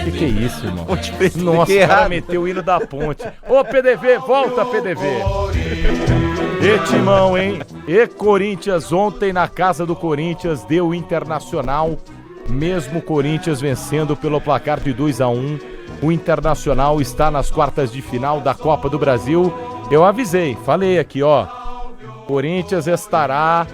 Que é isso, irmão? Ponte Preta. Nossa, o cara meteu o hino da ponte. Ô, PDV, volta, PDV. E timão, hein? E Corinthians ontem na casa do Corinthians deu Internacional. Mesmo Corinthians vencendo pelo placar de 2-1. O Internacional está nas quartas de final da Copa do Brasil. Eu avisei, falei aqui, ó. Corinthians estará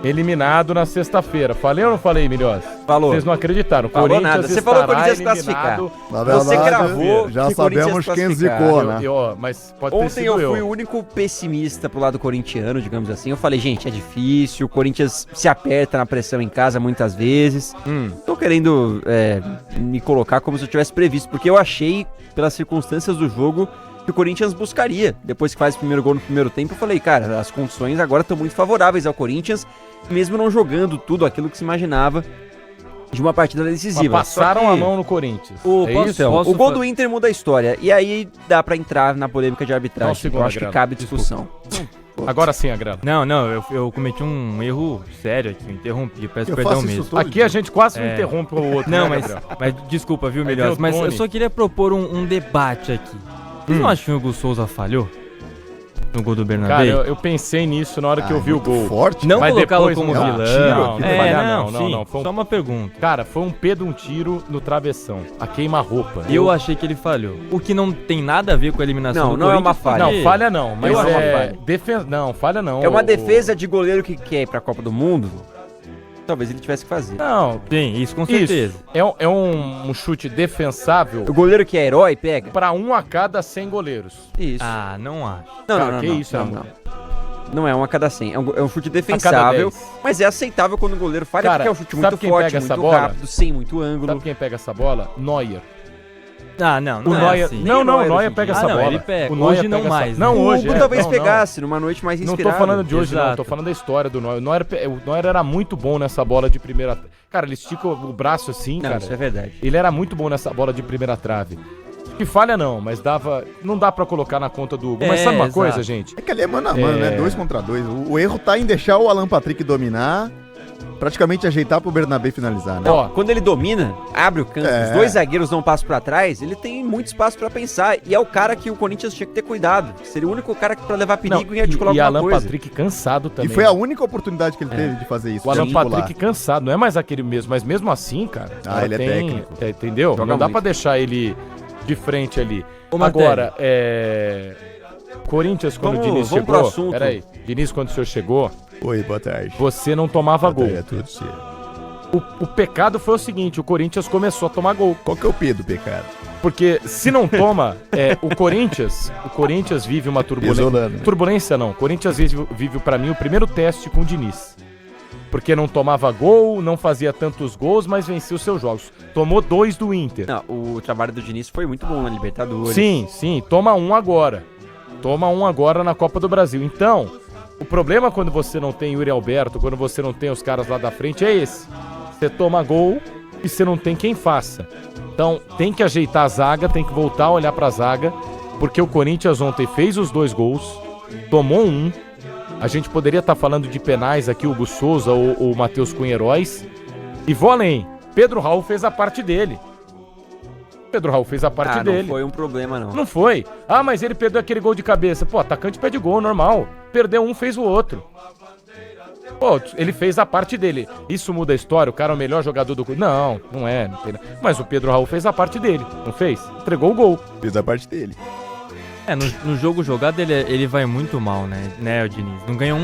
eliminado na sexta-feira. Falei ou não falei, Milhões? Falou. Vocês não acreditaram. Falou Corinthians nada. Você falou que o Corinthians estará classificar. Na verdade, Você cravou já que sabemos quem classificar. zicou, né? Mas pode ter Ontem sido eu fui o único pessimista pro lado corintiano, digamos assim. Eu falei, gente, é difícil, o Corinthians se aperta na pressão em casa muitas vezes. Tô querendo me colocar como se eu tivesse previsto, porque eu achei, pelas circunstâncias do jogo, que o Corinthians buscaria. Depois que faz o primeiro gol no primeiro tempo, eu falei, cara, as condições agora estão muito favoráveis ao Corinthians, mesmo não jogando tudo aquilo que se imaginava de uma partida decisiva. Mas passaram a mão no Corinthians. O gol do Inter muda a história. E aí dá pra entrar na polêmica de arbitragem. Eu acho que cabe discussão. Agora sim, Agrela. Não, eu cometi um erro sério aqui, eu interrompi, peço perdão mesmo. Aqui a gente quase não interrompe o outro. Não, né, mas desculpa, viu, Melhores? Mas eu só queria propor um debate aqui. Vocês não acham que o Hugo Souza falhou no gol do Bernabé? Cara, eu pensei nisso na hora que eu vi o gol. Forte. Não Mas colocá-lo depois como não. vilão. Não. Foi só uma pergunta. Cara, foi um tiro no travessão. A queima-roupa. Eu achei que ele falhou. O que não tem nada a ver com a eliminação do não é uma Corinthians, falha. Não, falha não. Mas Eu acho uma Não, falha não. É uma defesa de goleiro que quer ir pra Copa do Mundo. Talvez ele tivesse que fazer. Não, Sim, isso com certeza. é um chute defensável O goleiro que é herói pega. pra 1 a cada 100 goleiros. Isso. Ah, não acho. Não, que isso, não, amor? não é um a cada 100. É um chute defensável, 10. mas é aceitável quando o goleiro falha, Cara, porque é um chute sabe muito quem forte, pega essa muito bola? rápido, sem muito ângulo. Sabe quem pega essa bola? Neuer. Ah, não O é Neuer. assim. Não, Nem o o Neuer Neuer hoje pega em essa dia. Ah, não, bola. ele pega. O Neuer Hoje não pega mais, essa... né? Não, O hoje. Hugo talvez não. pegasse numa noite mais Não inspirada. tô falando de hoje, Exato. não. Tô falando da história do Neuer. O Neuer era muito bom nessa bola de primeira... Cara, ele estica o braço assim, Não, cara. isso é verdade. Ele era muito bom nessa bola de primeira trave. Que falha não, mas dava... Não dá pra colocar na conta do Hugo. Mas sabe uma exato. coisa, gente? É que ali é mano a mano, né? 2 contra 2. O erro tá em deixar o Alan Patrick dominar, praticamente ajeitar pro Bernabé finalizar, né? Ó, Quando ele domina, abre o campo, os dois zagueiros dão um passo pra trás, ele tem muito espaço pra pensar. E é o cara que o Corinthians tinha que ter cuidado. Seria o único cara que pra levar perigo e articular e alguma Alan coisa. Patrick cansado também. E foi a única oportunidade que ele teve de fazer isso. O Alan de articular. Patrick cansado, não é mais aquele mesmo, mas mesmo assim, cara. Ah, cara ele é técnico. Entendeu? Joga não dá muito. pra deixar ele de frente ali. Ô, Martelli. Agora, Corinthians, quando o Diniz vamos pro chegou... assunto. Peraí. Diniz, quando o senhor chegou, Oi, boa tarde. você não tomava gol. É tudo certo. O pecado foi o seguinte, o Corinthians começou a tomar gol. Qual que é o P do pecado? Porque se não toma, o Corinthians vive uma turbulência. Isolando, né? Turbulência não. O Corinthians vive pra mim o primeiro teste com o Diniz. Porque não tomava gol, não fazia tantos gols, mas vencia os seus jogos. Tomou 2 do Inter. Não, o trabalho do Diniz foi muito bom na Libertadores. Sim, toma 1 agora. Toma 1 agora na Copa do Brasil. Então, o problema quando você não tem Yuri Alberto, quando você não tem os caras lá da frente, é esse. Você toma gol e você não tem quem faça. Então, tem que ajeitar a zaga, tem que voltar a olhar pra zaga, porque o Corinthians ontem fez os 2 gols, tomou 1. A gente poderia estar falando de penais aqui, o Hugo Souza ou o Matheus Cunha heróis. E vou além. Pedro Raul fez a parte dele. Pedro Raul fez a parte dele. Não foi um problema, não. Não foi. Ah, mas ele perdeu aquele gol de cabeça. Pô, atacante pede gol, normal. Perdeu um, fez o outro. Pô, ele fez a parte dele. Isso muda a história? O cara é o melhor jogador do... Não, não é. Não tem... Mas o Pedro Raul fez a parte dele, não fez? Entregou o gol. Fez a parte dele. No jogo jogado ele vai muito mal, né, o Diniz? Não ganha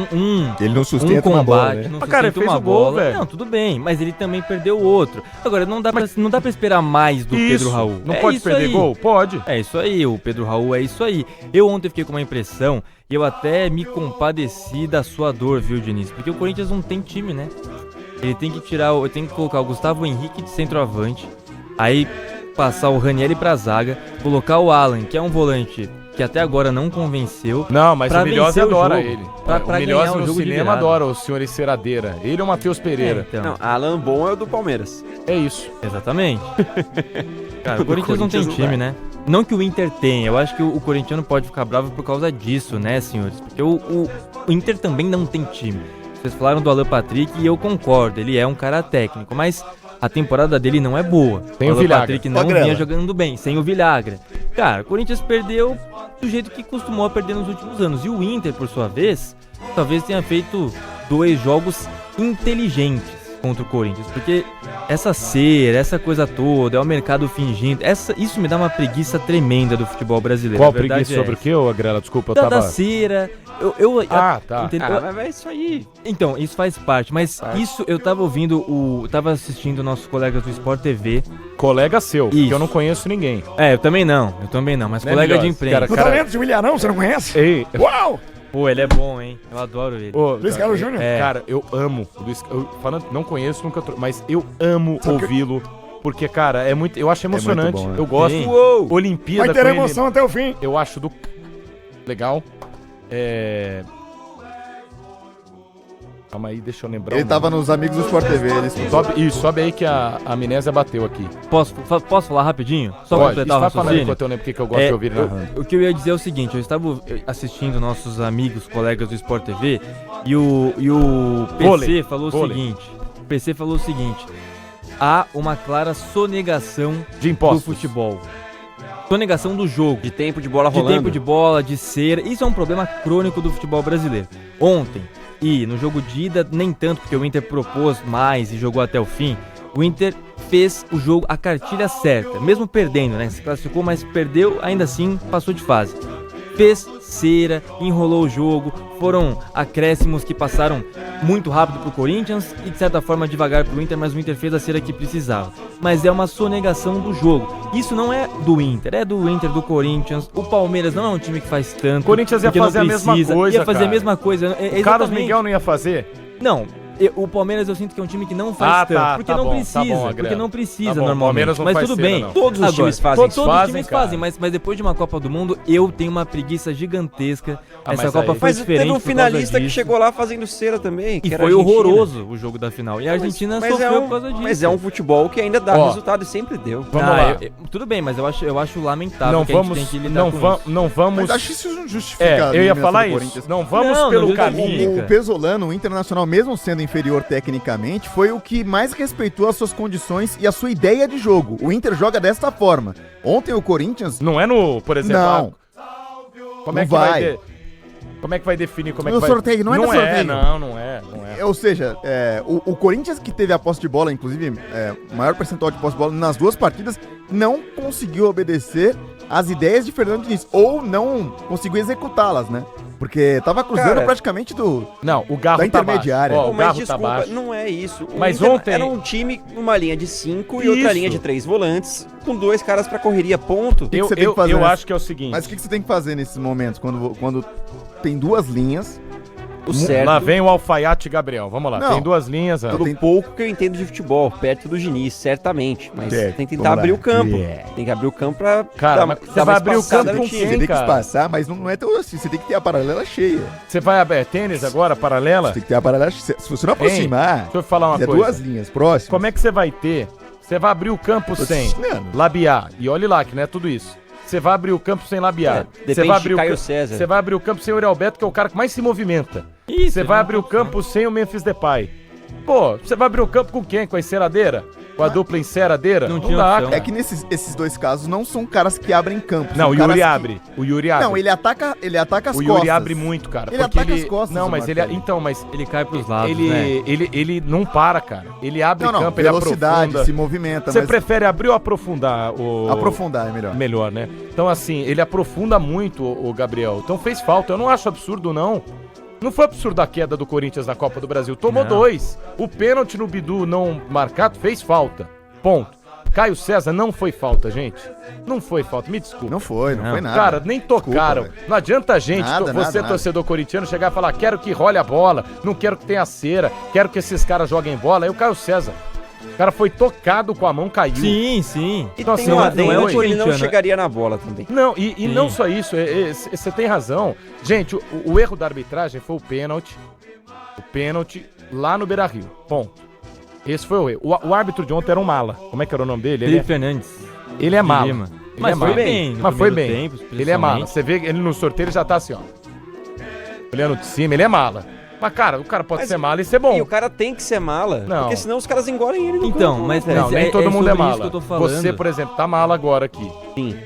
Ele não sustenta um uma bola, combate, né? não Mas, cara, sustenta ele fez uma o gol, bola. velho. Não, tudo bem, mas ele também perdeu o outro. Agora, não dá pra esperar mais do Isso. Pedro Raul. Não É pode isso perder aí. gol? Pode. É isso aí, o Pedro Raul é isso aí. Eu ontem fiquei com uma impressão, e eu até me compadeci da sua dor, viu, Diniz? Porque o Corinthians não tem time, né? Ele tem que colocar o Gustavo Henrique de centroavante, aí passar o Ranieri pra zaga, colocar o Alan, que é um volante que até agora não convenceu. Não, mas pra o Milhose vencer o adora jogo. ele. Pra O Milhose ganhar o no jogo de cinema virada. adora o senhor Enceradeira. Ele é o Matheus Pereira. Então, Não, Alan Bom é o do Palmeiras. É isso. exatamente. Cara, o Corinthians não tem Corinthians não time, vai. né? Não que o Inter tenha, eu acho que o corintiano pode ficar bravo por causa disso, né, senhores? Porque o Inter também não tem time. Vocês falaram do Alan Patrick e eu concordo, ele é um cara técnico, mas a temporada dele não é boa. Tem o Alan Villagra. Patrick não Magrela. vinha jogando bem, sem o Villagra. Cara, o Corinthians perdeu do jeito que costumou perder nos últimos anos. E o Inter, por sua vez, talvez tenha feito 2 jogos inteligentes contra o Corinthians. Porque essa cera, essa coisa toda, é o mercado fingindo. Isso me dá uma preguiça tremenda do futebol brasileiro. Qual A verdade preguiça é sobre o essa. que, ô Agrela? Desculpa, eu Da tava... cera. Tá. Entendeu? mas é isso aí. Então, isso faz parte, mas isso eu tava ouvindo tava assistindo nossos colegas do Sport TV. Colega seu, Isso. que eu não conheço ninguém. Eu também não, mas Né, colega de Milhões? imprensa. Cara, talento de Milharão, você não conhece? Ei, Uau! Pô, ele é bom, hein? Eu adoro ele. ô, Luiz Carlos Júnior? Cara, eu amo. Falando, não conheço, nunca. Mas eu amo ouvi-lo. Porque, cara, é muito. Eu acho emocionante. bom, né? Eu gosto. Sim. Olimpíada Vai ter com ele, emoção até o fim. eu acho legal. Calma aí, deixa eu lembrar. Ele o tava nome. nos Amigos do Sport TV. Sobe aí que a amnésia bateu aqui. Posso falar rapidinho? Só Pode, completar o está falando raciocínio? enquanto eu lembro o que eu gosto de ouvir narrando. O que eu ia dizer é o seguinte, eu estava assistindo nossos amigos, colegas do Sport TV, e o PC Vôlei. falou Vôlei. o seguinte, há uma clara sonegação De do impostos. futebol. Sonegação do jogo. De tempo de bola De rolando. tempo de bola, de cera. Isso é um problema crônico do futebol brasileiro. Ontem, e no jogo de ida, nem tanto, porque o Inter propôs mais e jogou até o fim. O Inter fez o jogo, a cartilha certa. Mesmo perdendo, né? Se classificou, mas perdeu, ainda assim passou de fase. Fez cera, enrolou o jogo. Foram acréscimos que passaram muito rápido pro Corinthians e de certa forma devagar pro Inter, mas o Inter fez a cera que precisava. Mas é uma sonegação do jogo. Isso não é do Inter, do Corinthians. O Palmeiras não é um time que faz tanto. O Corinthians ia porque não fazer a mesma precisa. coisa, Ia fazer cara. a mesma coisa. O Carlos Exatamente. Miguel não ia fazer? Não, o Palmeiras eu sinto que é um time que não faz tanto, porque não precisa, Agrela. porque não precisa Tá bom, normalmente. Palmeiras não mas faz tudo cera, bem. não. Todos os times fazem isso. Todos os Fazem, times cara. fazem, mas depois de uma Copa do Mundo, eu tenho uma preguiça gigantesca. Ah, Essa mas Copa aí- foi Mas diferente teve um por causa finalista que disso. chegou lá fazendo cera também. E que era foi a Argentina. horroroso o jogo da final. E a Argentina sofreu por causa disso. Mas é um futebol que ainda dá Ó, resultado e sempre deu. Vamos lá. Tudo bem, mas eu acho lamentável Não que a gente vamos, tem que lidar não, com va isso. não vamos. Mas acho isso não justifica. eu ia a falar eliminação do isso. Corinthians. Não vamos Não, pelo não caminho. justifica. O Pesolano, o Internacional, mesmo sendo inferior tecnicamente, foi o que mais respeitou as suas condições e a sua ideia de jogo. O Inter joga desta forma. Ontem o Corinthians... Não é no, por exemplo. Não. Como é Não que vai? vai. Como é que vai definir como é No que vai? sorteio, não é no sorteio. Não é. Ou seja, o Corinthians que teve a posse de bola, inclusive, maior percentual de posse de bola nas 2 partidas, não conseguiu obedecer às ideias de Fernando Diniz. Ou não conseguiu executá-las, né? Porque tava cruzando Cara, praticamente do... Não, o Garro Da tá intermediária. baixo. Ó, Pô, o mas Garro desculpa, tá baixo. não é isso. O Mas Inter ontem- era um time numa linha de 5 e outra Isso. linha de 3 volantes, com 2 caras pra correria, ponto. que você tem que fazer Eu nessa- acho que é o seguinte. Mas o que você tem que fazer nesses momentos? Quando tem 2 linhas... O certo, Lá vem o Alfaiate Gabriel. Vamos lá. Não. Tem 2 linhas. pelo tem- pouco que eu entendo de futebol, perto do Diniz, certamente. Mas Certo, tem que vamos tentar lá. abrir o campo. Yeah. Tem que abrir o campo pra Cara, mas você vai abrir o espaçada campo no com time. quem? Você tem que cara? espaçar, mas não é tão assim. Você tem que ter a paralela cheia. Você vai abrir tênis agora, paralela? Você tem que ter a paralela cheia. Se você não aproximar, Deixa eu falar uma fizer coisa. 2 linhas próximas... Como é que você vai ter? Você vai abrir o campo Tô te sem ensinando. labiar. E olhe lá, que não é tudo isso. Você vai abrir o campo sem labiar. depende Você vai abrir de o Caio ca- César. Você vai abrir o campo sem o Uriel Beto, que é o cara que mais se movimenta. Isso, Você ele vai não abrir o tá campo sem o Memphis Depay. Pô, você vai abrir o campo com quem? Com a enceradeira? Com a dupla enceradeira? Não tinha dá, opção. cara. É que esses 2 casos não são caras que abrem campo. Não, são o caras Yuri que- abre. O Yuri abre. Não, ele ataca as O costas. Yuri abre muito, cara. Ele porque ataca as costas, Não, o mas ele... Marcelo. Então, mas... Ele cai pros lados, Ele, né? ele não para, cara. Ele abre Não, campo, ele velocidade, aprofunda. se movimenta. Você mas prefere abrir ou aprofundar? aprofundar é melhor. Melhor, né? Então, assim, ele aprofunda muito o Gabriel. Então fez falta. Eu não acho absurdo, não. Não foi absurdo a queda do Corinthians na Copa do Brasil. Tomou Não. 2. O pênalti no Bidu não marcado fez falta. Ponto. Caio César não foi falta, gente. Não foi falta, me desculpa. Não foi nada. Cara, nem tocaram. Desculpa, não adianta a gente, Nada, você nada. torcedor corintiano, chegar e falar: quero que role a bola, não quero que tenha cera, quero que esses caras joguem bola. Aí o Caio César. O cara foi tocado com a mão, caiu. Sim. E Então, tem assim, um não é adendo o que ele não corintiano. chegaria na bola também. Não, e Sim. não só isso, você tem razão. Gente, o erro da arbitragem foi o pênalti lá no Beira-Rio. Ponto. Esse foi o erro. O árbitro de ontem era um mala. Como é que era o nome dele? Felipe Fernandes. Ele é mala. Lima. Ele Mas é foi mala. bem. no Mas foi primeiro bem. tempo, Ele é mala. principalmente. Você vê ele no sorteio, ele já tá assim, ó. Olhando de cima, ele é mala. Mas, cara, o cara pode Mas- ser mala e ser bom. E o cara tem que ser mala, Não. porque senão os caras engolem ele no Então, campo, mas- né, Não, velho? nem todo mundo é sobre isso mala. que eu tô falando. Você, por exemplo, tá mala agora aqui. Sim.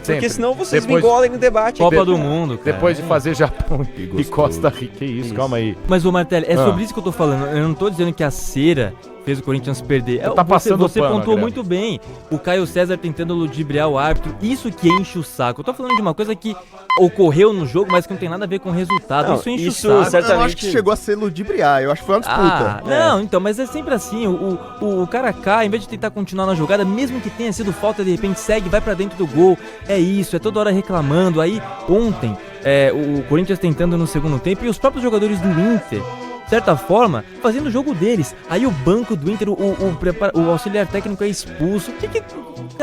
Sempre. Porque senão vocês Depois- me engolem no debate. Copa do Mundo, cara. Depois de fazer Japão e gostoso. Costa Rica. Que isso, calma aí. Mas, ô Martelli, é Ah. sobre isso que eu tô falando. Eu não tô dizendo que a cera fez o Corinthians perder. Tá passando você pano, pontuou Greg. muito bem. O Caio César tentando ludibriar o árbitro. Isso que enche o saco. Eu tô falando de uma coisa que ocorreu no jogo, mas que não tem nada a ver com o resultado. Não, isso enche isso o saco. certo- Eu não acho que certamente- chegou a ser ludibriar, eu acho que foi uma disputa. Não, então, mas é sempre assim. O cara cai, em vez de tentar continuar na jogada, mesmo que tenha sido falta, de repente segue, vai pra dentro do gol. É isso, é toda hora reclamando. Aí, ontem, o Corinthians tentando no segundo tempo e os próprios jogadores do Inter, de certa forma, fazendo o jogo deles. Aí o banco do Inter, o auxiliar técnico é expulso.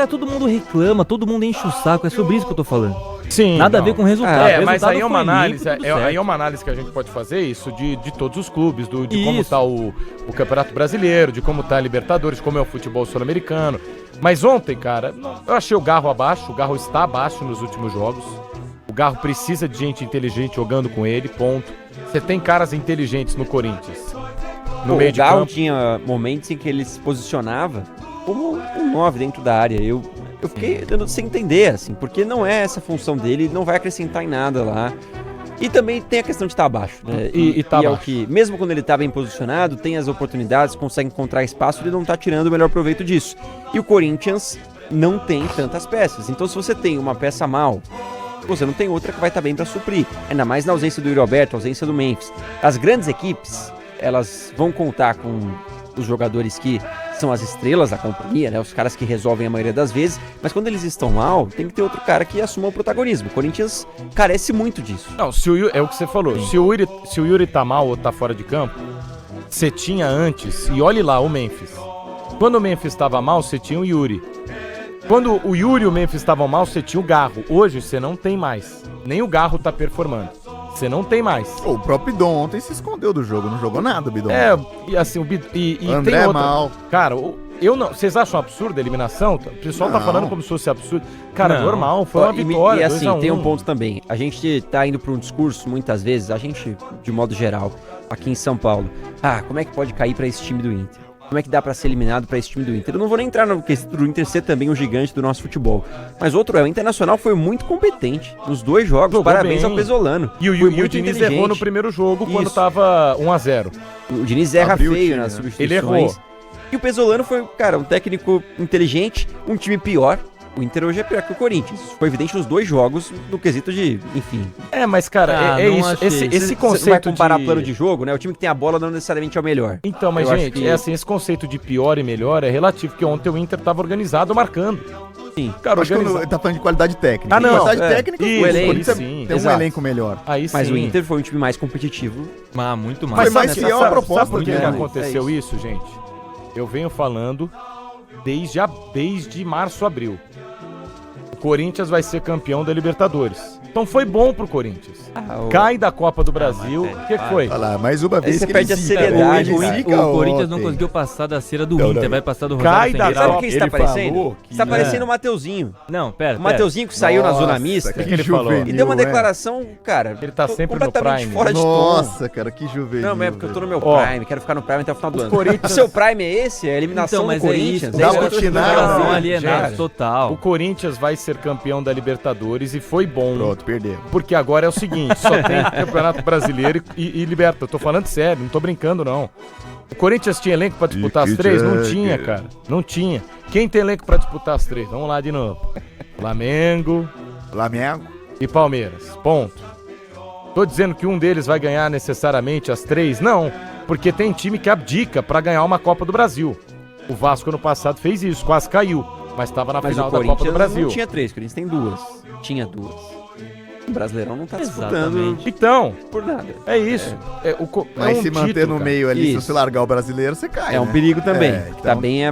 Todo mundo reclama, todo mundo enche o saco. É sobre isso que eu tô falando. Sim. Nada a não. ver com o resultado. É, O mas resultado aí é uma foi limpo, análise, tudo aí é certo. uma análise que a gente pode fazer isso de todos os clubes, de como Isso. tá o Campeonato Brasileiro, de como tá a Libertadores, como é o futebol sul-americano. Mas ontem, cara, eu achei o Garro abaixo, o Garro está abaixo nos últimos jogos. O Garro precisa de gente inteligente jogando com ele, ponto. Você tem caras inteligentes no Corinthians. No Pô, meio o de Gal campo. tinha momentos em que ele se posicionava como um 9 dentro da área. Eu fiquei dando sem entender, assim, porque não é essa a função dele, não vai acrescentar em nada lá. E também tem a questão de estar abaixo, né? E tá é o abaixo. que, mesmo quando ele tá bem posicionado, tem as oportunidades, consegue encontrar espaço, ele não tá tirando o melhor proveito disso. E o Corinthians não tem tantas peças. Então, se você tem uma peça mal, você não tem outra que vai estar bem para suprir. Ainda mais na ausência do Yuri Alberto, ausência do Memphis. As grandes equipes, elas vão contar com os jogadores que são as estrelas da companhia, né? Os caras que resolvem a maioria das vezes, mas quando eles estão mal, tem que ter outro cara que assuma o protagonismo. O Corinthians carece muito disso. Não, é o que você falou. Se o Yuri tá mal ou tá fora de campo, você tinha antes, e olhe lá o Memphis. Quando o Memphis estava mal, você tinha o Yuri. Quando o Yuri e o Memphis estavam mal, você tinha o Garro. Hoje você não tem mais. Nem o Garro tá performando. Você não tem mais. Pô, o próprio Bidon ontem se escondeu do jogo, não jogou nada, Bidon. É, e assim, e André tem outra. mal. Cara, eu não. Vocês acham absurdo a eliminação? O pessoal tá Não. falando como se fosse absurdo. Cara, Não. normal, foi uma Ó, vitória. E assim, 2-1. tem um ponto também. A gente tá indo para um discurso, muitas vezes, a gente, de modo geral, aqui em São Paulo. Ah, como é que pode cair para esse time do Inter? Como é que dá pra ser eliminado pra esse time do Inter? Eu não vou nem entrar no quesito do Inter ser também um gigante do nosso futebol. Mas outro o Internacional foi muito competente nos dois jogos. Jogou Parabéns bem. ao Pesolano. E o Foi Diniz inteligente. errou no primeiro jogo quando Isso. tava 1-0. O Diniz erra Abriu o feio time, nas né? substituições. Ele errou. E o Pesolano foi, cara, um técnico inteligente, um time pior. O Inter hoje é pior que o Corinthians. Isso foi evidente nos dois jogos, no quesito de, enfim. É, mas cara, é não isso. achei. Esse Você conceito vai comparar de... plano de jogo, né? O time que tem a bola não necessariamente é o melhor. Então, mas Eu acho gente, que- é assim, esse conceito de pior e melhor é relativo, porque ontem o Inter tava organizado marcando. Sim. Cara, Acho que organizado. ele tá falando de qualidade técnica. Ah, não, Qualidade é. técnica, Isso, o elenco, Corinthians sim, tem um exato. elenco melhor. Aí Mas sim. o Inter foi um time mais competitivo. Mas muito Foi mais. mais sabe- fiel à sabe- proposta Sabe por que, dele, que né? aconteceu É isso, gente? Eu venho falando desde março, abril. O Corinthians vai ser campeão da Libertadores. Então foi bom pro Corinthians. Cai da Copa do Brasil. O que foi? Olha lá, mais uma vez você que perde ele a zica, seriedade, ele cara. zica O Corinthians não ontem. conseguiu passar da cera do Não, Inter, não. vai passar do Cai Rosário da sem Sabe grau. quem está Ele parecendo? falou que Está não. parecendo o Mateuzinho. Não, pera, O Mateuzinho que saiu na zona mista. que ele falou? E deu uma juvenil, declaração, cara. Ele tá sempre no completamente Prime. fora de tom. Nossa, cara, que juvenil. Não, mas é porque eu tô no meu Ó, Prime, quero ficar no Prime até o final do ano. Corinthians- O seu Prime é esse? É a eliminação Então, mas do é Corinthians? isso. Dá isso uma que eu tô gutinada, falando. Coração né? alienado, Gente, total. O Corinthians vai ser campeão da Libertadores e foi bom. Pronto, perdeu. Porque agora é o seguinte, só tem Campeonato Brasileiro e Liberta. Eu tô falando sério, não tô brincando não. O Corinthians tinha elenco pra disputar as três? Não tinha, cara. Não tinha. Quem tem elenco pra disputar as três? Vamos lá de novo. Flamengo Flamengo. e Palmeiras. Ponto. Tô dizendo que um deles vai ganhar necessariamente as três? Não, porque tem time que abdica pra ganhar uma Copa do Brasil. O Vasco ano passado fez isso, quase caiu, mas estava na Mas final o da Copa do Corinthians Brasil. não tinha três, o Corinthians tem duas. Tinha duas. O Brasileirão não tá disputando Exatamente. Então, por nada. é isso. É um Mas se manter título, no cara. meio ali, se Isso. você largar o brasileiro, você cai. É um né? perigo também. É, que tá então- bem